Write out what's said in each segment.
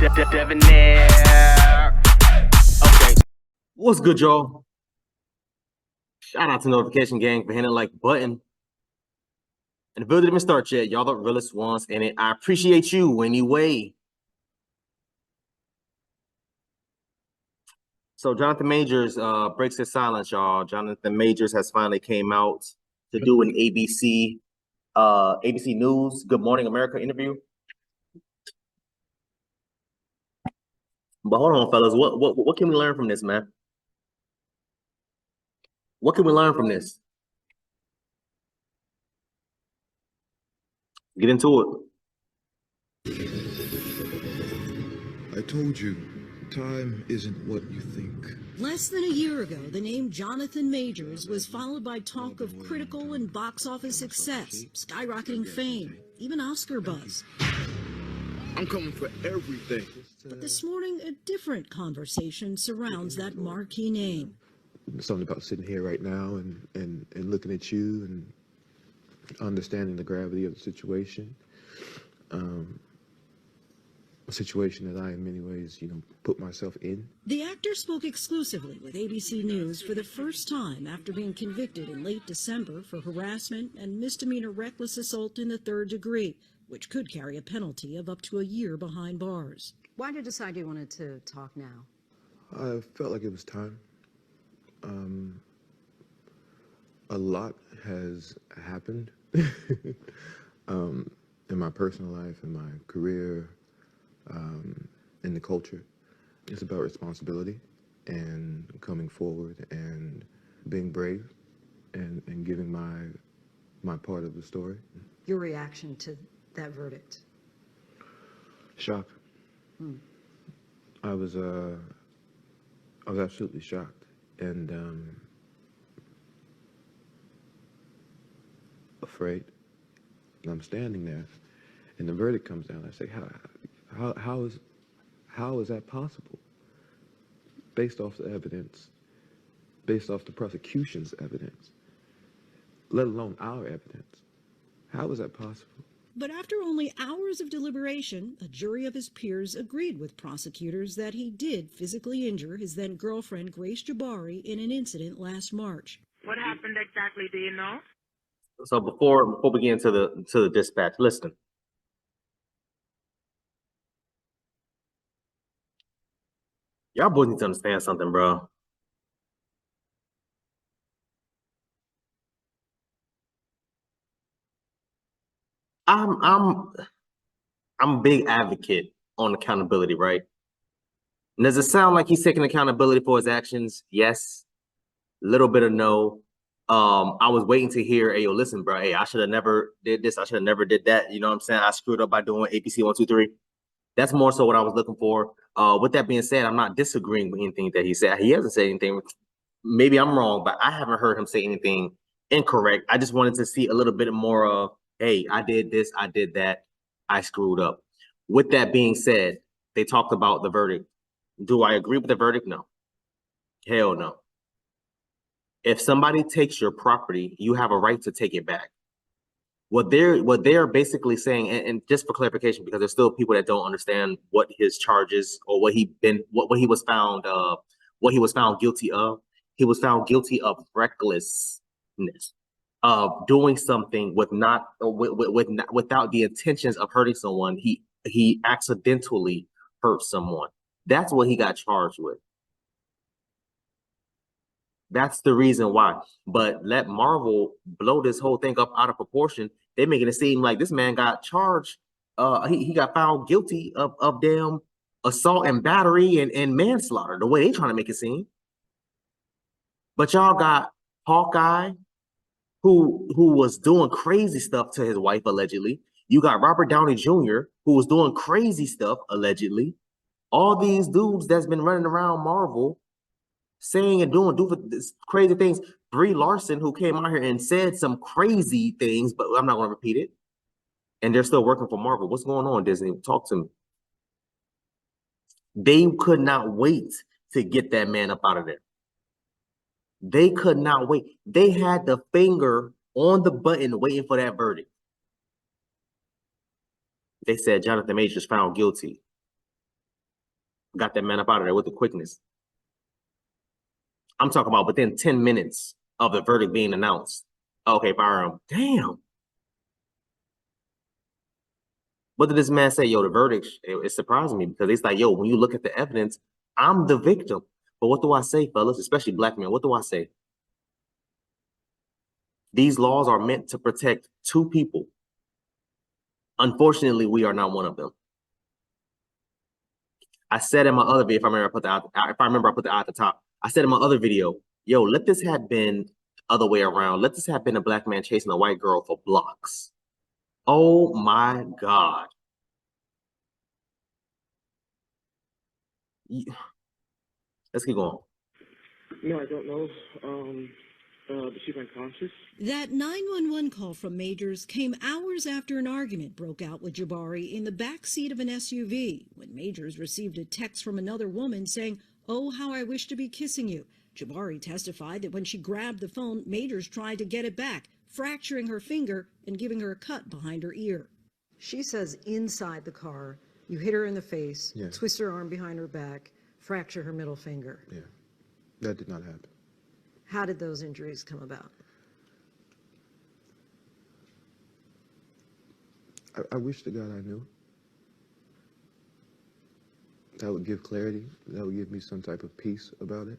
Okay. What's good, y'all? Shout out to Notification Gang for hitting the like button. And the video didn't start yet. Y'all the realest ones in it. I appreciate you anyway. So Jonathan Majors breaks his silence, y'all. Jonathan Majors has finally came out to do an ABC News Good Morning America interview. But hold on, fellas. What can we learn from this, man? What can we learn from this? Get into it. I told you, time isn't what you think. Less than a year ago, the name Jonathan Majors was followed by talk of critical and box office success, skyrocketing fame, even Oscar buzz. I'm coming for everything. But this morning, a different conversation surrounds that marquee name. Something about sitting here right now and looking at you and understanding the gravity of the situation. A situation that I, in many ways, put myself in. The actor spoke exclusively with ABC News for the first time after being convicted in late December for harassment and misdemeanor reckless assault in the third degree, which could carry a penalty of up to a year behind bars. Why did you decide you wanted to talk now? I felt like it was time. A lot has happened in my personal life, in my career, in the culture. It's about responsibility and coming forward and being brave and giving my part of the story. Your reaction to that verdict? Shock. I was absolutely shocked and afraid. And I'm standing there, and the verdict comes down. I say, how is that possible? Based off the evidence, based off the prosecution's evidence, let alone our evidence. How is that possible? But after only hours of deliberation, a jury of his peers agreed with prosecutors that he did physically injure his then-girlfriend, Grace Jabari, in an incident last March. What happened exactly, do you know? So before we get into the dispatch, listen. Y'all boys need to understand something, bro. I'm a big advocate on accountability, right? And does it sound like he's taking accountability for his actions? Yes. Little bit of no. I was waiting to hear, hey, yo, listen, bro, hey, I should have never did this. I should have never did that. You know what I'm saying? I screwed up by doing APC 1, 2, 3. That's more so what I was looking for. With that being said, I'm not disagreeing with anything that he said. He hasn't said anything. Maybe I'm wrong, but I haven't heard him say anything incorrect. I just wanted to see a little bit more of, hey, I did this, I did that, I screwed up. With that being said, they talked about the verdict. Do I agree with the verdict? No. Hell no. If somebody takes your property, you have a right to take it back. What they're basically saying, and just for clarification, because there's still people that don't understand what his charges or what he was found guilty of. He was found guilty of recklessness, of doing something without the intentions of hurting someone. He accidentally hurt someone. That's what he got charged with. That's the reason why. But let Marvel blow this whole thing up out of proportion. They're making it seem like this man got charged. He got found guilty of damn assault and battery and manslaughter, the way they trying to make it seem. But y'all got Hawkeye, who was doing crazy stuff to his wife, allegedly. You got Robert Downey Jr., who was doing crazy stuff, allegedly. All these dudes that's been running around Marvel saying and doing crazy things. Brie Larson, who came out here and said some crazy things, but I'm not going to repeat it. And they're still working for Marvel. What's going on, Disney? Talk to me. They could not wait to get that man up out of there. They could not wait. They had the finger on the button waiting for that verdict. They said Jonathan Majors found guilty. Got that man up out of there with the quickness. I'm talking about within 10 minutes of the verdict being announced. Okay, fire him. Damn. What did this man say? Yo, the verdict, it surprised me because it's like, yo, when you look at the evidence, I'm the victim. But what do I say, fellas, especially black men? What do I say? These laws are meant to protect two people. Unfortunately, we are not one of them. I said in my other video, if I remember, I put the eye at the top. I said in my other video, yo, let this have been other way around. Let this have been a black man chasing a white girl for blocks. Oh my God. Let's keep going. No, I don't know. She's unconscious. That 911 call from Majors came hours after an argument broke out with Jabari in the back seat of an SUV when Majors received a text from another woman saying, "Oh, how I wish to be kissing you." Jabari testified that when she grabbed the phone, Majors tried to get it back, fracturing her finger and giving her a cut behind her ear. She says inside the car, you hit her in the face, Yeah. twist her arm behind her back, fracture her middle finger. Yeah, that did not happen. How did those injuries come about? I wish to God I knew. That would give clarity. That would give me some type of peace about it.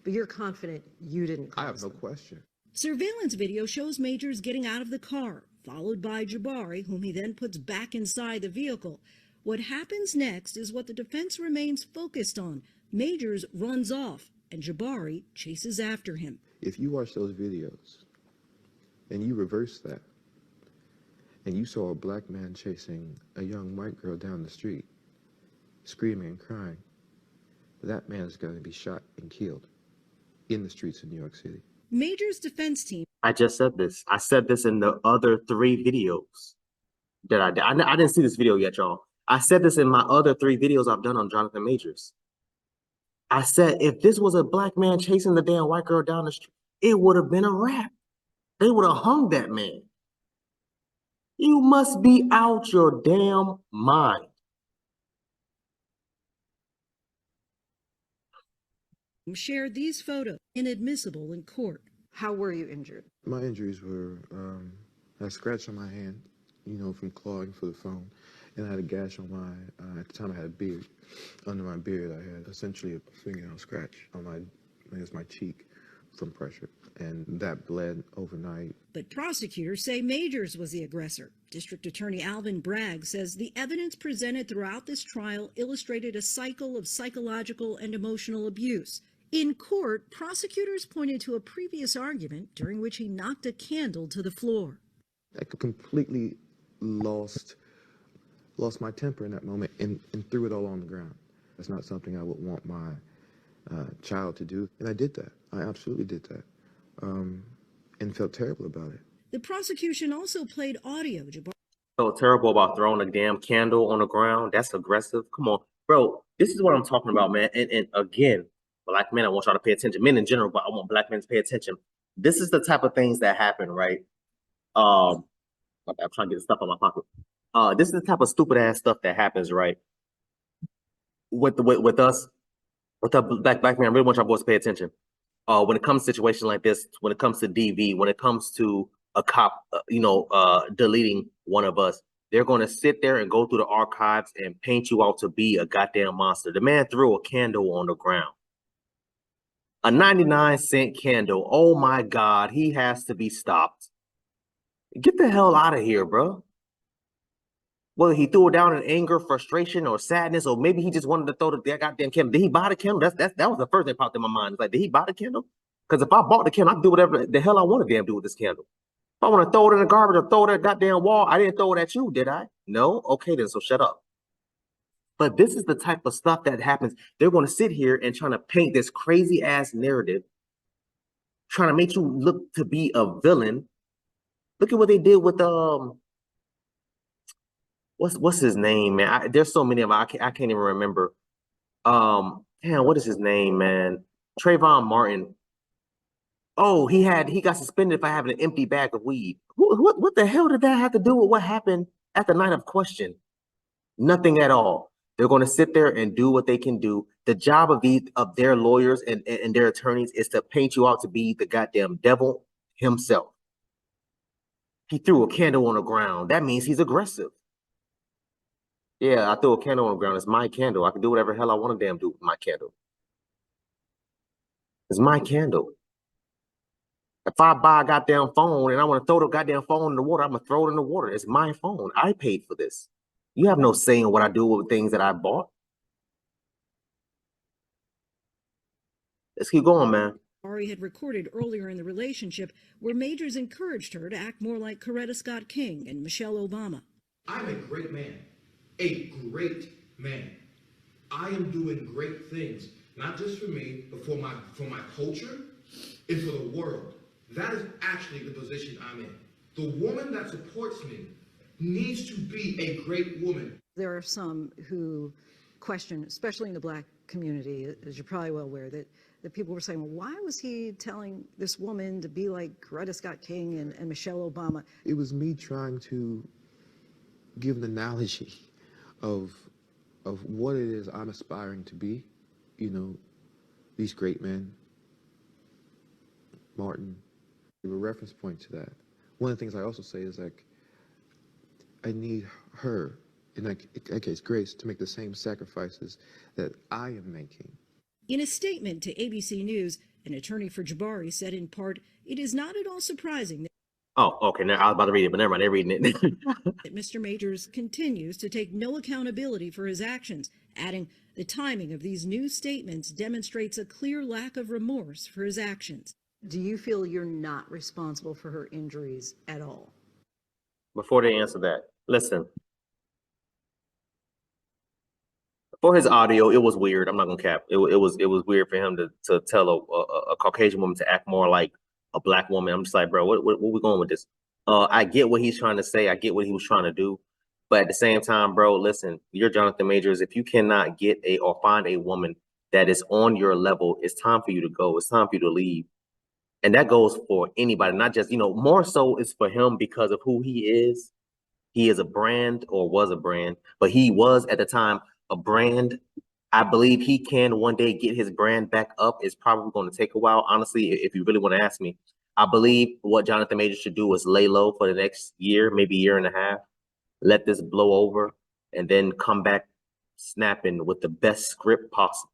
But you're confident you didn't cause I have no them. question. Surveillance video shows Majors getting out of the car, followed by Jabari, whom he then puts back inside the vehicle. What happens next is what the defense remains focused on. Majors runs off, and Jabari chases after him. If you watch those videos and you reverse that, and you saw a black man chasing a young white girl down the street, screaming and crying, that man is going to be shot and killed in the streets of New York City. Majors' defense team. I just said this. I said this in the other 3 videos that I did. I didn't see this video yet, y'all. I said this in my other 3 videos I've done on Jonathan Majors. I said, if this was a black man chasing the damn white girl down the street, it would have been a wrap. They would have hung that man. You must be out your damn mind. Shared these photos, inadmissible in court. How were you injured? My injuries were a scratch on my hand, you know, from clawing for the phone. And I had a gash on my, at the time I had a beard. Under my beard, I had essentially a fingernail scratch on my, I guess, my cheek from pressure. And that bled overnight. But prosecutors say Majors was the aggressor. District Attorney Alvin Bragg says the evidence presented throughout this trial illustrated a cycle of psychological and emotional abuse. In court, prosecutors pointed to a previous argument during which he knocked a candle to the floor. I completely lost my temper in that moment and threw it all on the ground. That's not something I would want my child to do. And I did that. I absolutely did that. And felt terrible about it. The prosecution also played audio. So terrible about throwing a damn candle on the ground. That's aggressive. Come on, bro. This is what I'm talking about, man. And again, black men, I want y'all to pay attention. Men in general, but I want black men to pay attention. This is the type of things that happen, right? I'm trying to get the stuff out of my pocket. This is the type of stupid ass stuff that happens, right? With us, with the black man. I really want y'all boys to pay attention. When it comes to situations like this, when it comes to DV, when it comes to a cop, deleting one of us, they're going to sit there and go through the archives and paint you out to be a goddamn monster. The man threw a candle on the ground. A 99-cent candle. Oh my God, he has to be stopped. Get the hell out of here, bro. Well, he threw it down in anger, frustration, or sadness, or maybe he just wanted to throw the goddamn candle. Did he buy the candle? That was the first thing popped in my mind. It's like, did he buy the candle? Because if I bought the candle, I can do whatever the hell I want to damn do with this candle. If I want to throw it in the garbage or throw it at that goddamn wall, I didn't throw it at you, did I? No? Okay, then, so shut up. But this is the type of stuff that happens. They're going to sit here and trying to paint this crazy ass narrative, trying to make you look to be a villain. Look at what they did with what's his name, man? There's so many of them. I can't even remember. Damn, what is his name, man? Trayvon Martin. Oh, he got suspended for having an empty bag of weed. What the hell did that have to do with what happened at the night of question? Nothing at all. They're going to sit there and do what they can do. The job of their lawyers and their attorneys is to paint you out to be the goddamn devil himself. He threw a candle on the ground. That means he's aggressive. Yeah, I threw a candle on the ground. It's my candle. I can do whatever hell I want to damn do with my candle. It's my candle. If I buy a goddamn phone and I want to throw the goddamn phone in the water, I'm going to throw it in the water. It's my phone. I paid for this. You have no say in what I do with things that I bought. Let's keep going, man. Ari had recorded earlier in the relationship where Majors encouraged her to act more like Coretta Scott King and Michelle Obama. I'm a great man. A great man. I am doing great things, not just for me, but for my culture and for the world. That is actually the position I'm in. The woman that supports me needs to be a great woman. There are some who question, especially in the Black community, as you're probably well aware, that people were saying, well, why was he telling this woman to be like Coretta Scott King and Michelle Obama? It was me trying to give an analogy of what it is I'm aspiring to be. You know, these great men, Martin, give a reference point to that. One of the things I also say is, like, I need her, in that case, Grace, to make the same sacrifices that I am making. In a statement to ABC News, an attorney for Jabari said in part, it is not at all surprising Oh, okay. Now I was about to read it, but never mind. They're reading it. that Mr. Majors continues to take no accountability for his actions, adding the timing of these new statements demonstrates a clear lack of remorse for his actions. Do you feel you're not responsible for her injuries at all? Before they answer that, listen. For his audio, it was weird. I'm not gonna cap. It was weird for him to tell a Caucasian woman to act more like a Black woman. I'm just like, bro, what we going with this? I get what he's trying to say. I get what he was trying to do, but at the same time, bro, listen. You're Jonathan Majors. If you cannot get or find a woman that is on your level, it's time for you to go. It's time for you to leave, and that goes for anybody, not just more so it's for him because of who he is. He is a brand, or was a brand, but he was at the time a brand. I believe he can one day get his brand back up. It's probably going to take a while. Honestly, if you really want to ask me, I believe what Jonathan Majors should do is lay low for the next year, maybe year and a half, let this blow over, and then come back snapping with the best script possible.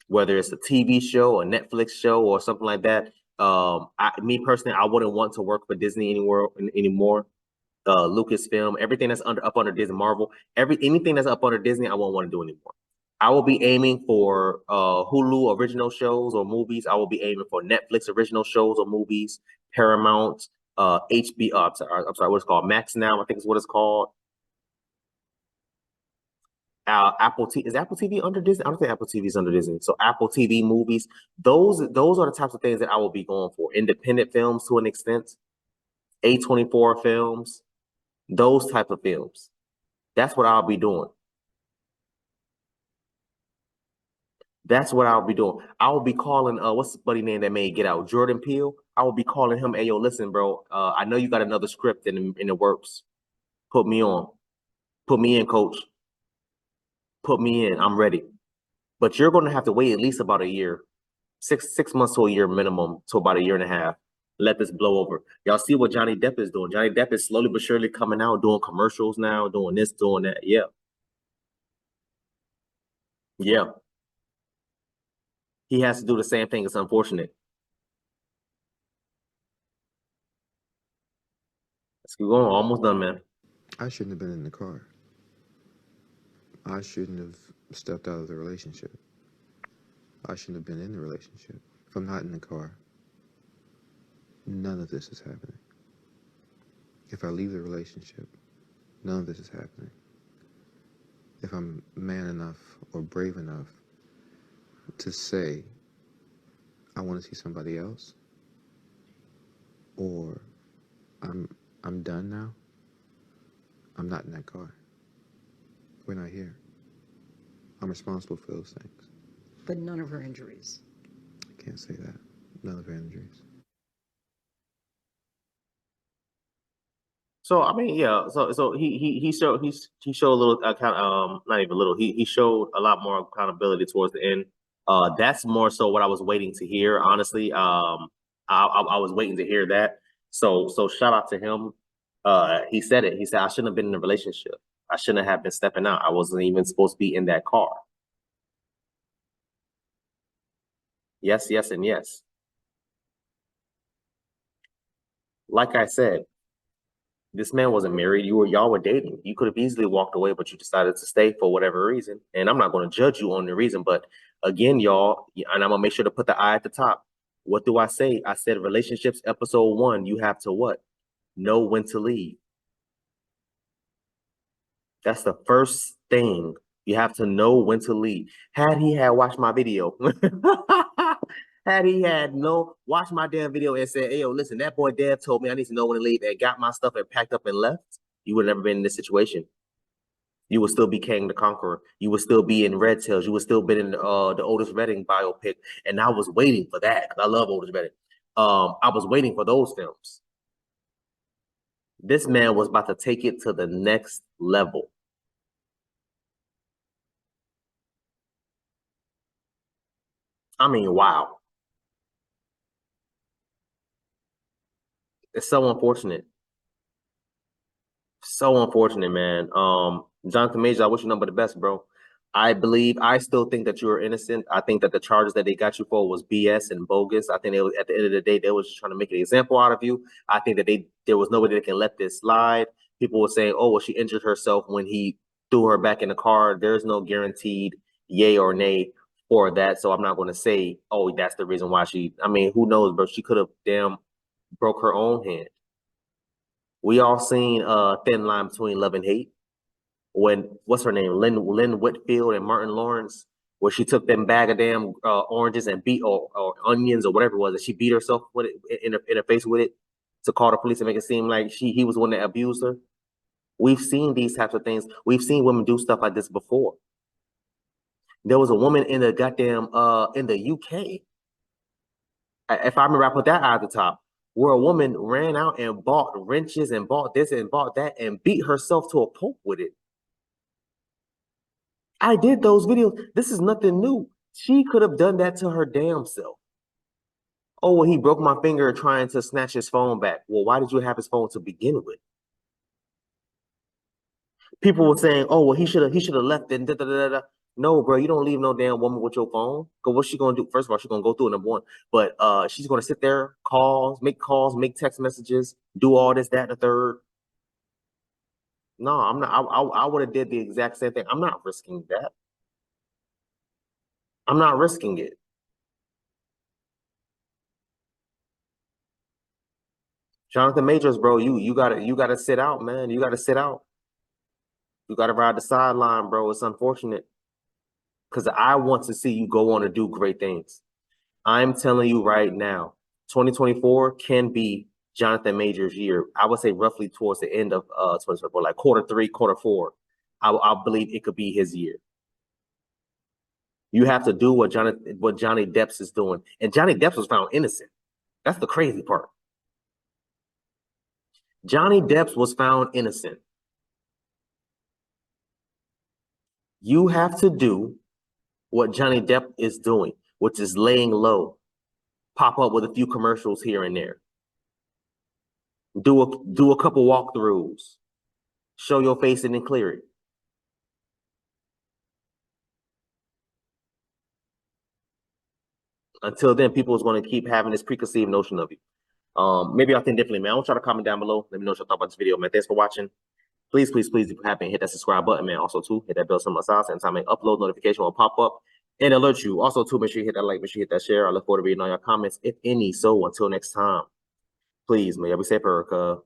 Whether it's a TV show, a Netflix show, or something like that. Me personally, I wouldn't want to work for Disney anymore. Lucasfilm, everything that's up under Disney, Marvel, anything that's up under Disney, I won't want to do anymore. I will be aiming for Hulu original shows or movies. I will be aiming for Netflix original shows or movies, Paramount, HBO. I'm sorry, what it's called, Max now, I think is what it's called. Apple TV, is Apple TV under Disney? I don't think Apple TV is under Disney. So Apple TV movies, those are the types of things that I will be going for. Independent films to an extent, A24 films. Those type of films. That's what I'll be doing. That's what I'll be doing. I will be calling, what's the buddy name that made Get Out? Jordan Peele. I will be calling him, hey, yo, listen, bro, I know you got another script in the works. Put me on. Put me in, coach. Put me in. I'm ready. But you're going to have to wait at least about a year. Six months to a year minimum, to about a year and a half. Let this blow over. Y'all see what Johnny Depp is doing. Johnny Depp is slowly but surely coming out, doing commercials now, doing this, doing that. Yeah. Yeah. He has to do the same thing. It's unfortunate. Let's keep going. Almost done, man. I shouldn't have been in the car. I shouldn't have stepped out of the relationship. I shouldn't have been in the relationship. If I'm not in the car, none of this is happening. If I leave the relationship, none of this is happening. If I'm man enough or brave enough to say, I want to see somebody else, or I'm done now, I'm not in that car. We're not here. I'm responsible for those things. But none of her injuries. I can't say that. None of her injuries. So I mean, yeah. So he showed a little kind not even a little. He showed a lot more accountability towards the end. That's more so what I was waiting to hear. Honestly, I was waiting to hear that. So shout out to him. He said it. He said I shouldn't have been in a relationship. I shouldn't have been stepping out. I wasn't even supposed to be in that car. Yes, yes, and yes. Like I said, this man wasn't married. Y'all were dating. You could have easily walked away, but you decided to stay for whatever reason. And I'm not going to judge you on the reason, but again, y'all, and I'm gonna make sure to put the I at the top. What do I say? I said relationships episode 1. You have to what? Know when to leave. That's the first thing. You have to know when to leave. Had he had watched my video, had he had no watched my damn video and said, "Hey, yo, listen, that boy Dev told me I need to know when to leave," and got my stuff and packed up and left, you would have never been in this situation. You would still be Kang the Conqueror. You would still be in Red Tails. You would still be in the Otis Redding biopic. And I was waiting for that because I love Otis Redding. I was waiting for those films. This man was about to take it to the next level. I mean, wow. It's so unfortunate. So unfortunate, man. Jonathan Major, I wish you nothing but the best, bro. I still think that you are innocent. I think that the charges that they got you for was BS and bogus. I think they was, at the end of the day, they was just trying to make an example out of you. I think that there was nobody that can let this slide. People were saying, oh, well, she injured herself when he threw her back in the car. There's no guaranteed yay or nay for that. So I'm not going to say, oh, that's the reason why I mean, who knows, bro? She could have damn broke her own hand. We all seen Thin Line Between Love and Hate when what's her name, Lynn Whitfield and Martin Lawrence, where she took them bag of damn oranges and beat or onions or whatever it was, and she beat herself with it in her face with it to call the police and make it seem like he was the one that abused her. We've seen these types of things. We've seen women do stuff like this before. There was a woman in the goddamn in the UK. If I remember, I put that out at the top, where a woman ran out and bought wrenches and bought this and bought that and beat herself to a pulp with it. I did those videos. This is nothing new. She could have done that to her damn self. Oh, well, he broke my finger trying to snatch his phone back. Well, why did you have his phone to begin with? People were saying, oh, well, he should have left it. Da, da, da, da. No, bro, you don't leave no damn woman with your phone. Because what's she gonna do? First of all, she's gonna go through it, number one. But she's gonna sit there, calls, make text messages, do all this, that, and the third. No, I'm not. I would have did the exact same thing. I'm not risking that. I'm not risking it. Jonathan Majors, bro, you gotta sit out, man. You gotta sit out. You gotta ride the sideline, bro. It's unfortunate. Because I want to see you go on and do great things. I'm telling you right now, 2024 can be Jonathan Majors' year. I would say roughly towards the end of 2024, like Q3, Q4. I believe it could be his year. You have to do what Johnny Depp is doing. And Johnny Depp was found innocent. That's the crazy part. Johnny Depp was found innocent. You have to do what Johnny Depp is doing, which is laying low, pop up with a few commercials here and there, do a couple walkthroughs, show your face and then clear it. Until then, people is going to keep having this preconceived notion of you. Maybe I'll think differently, man. I want y'all to comment down below. Let me know what y'all thought about this video, man. Thanks for watching. Please, please, please, if you haven't, hit that subscribe button, man. Also, too, hit that bell on my side. And time I upload, notification will pop up and alert you. Also, too, make sure you hit that like, make sure you hit that share. I look forward to reading all your comments, if any. So until next time, please, may y'all be safe, Erica.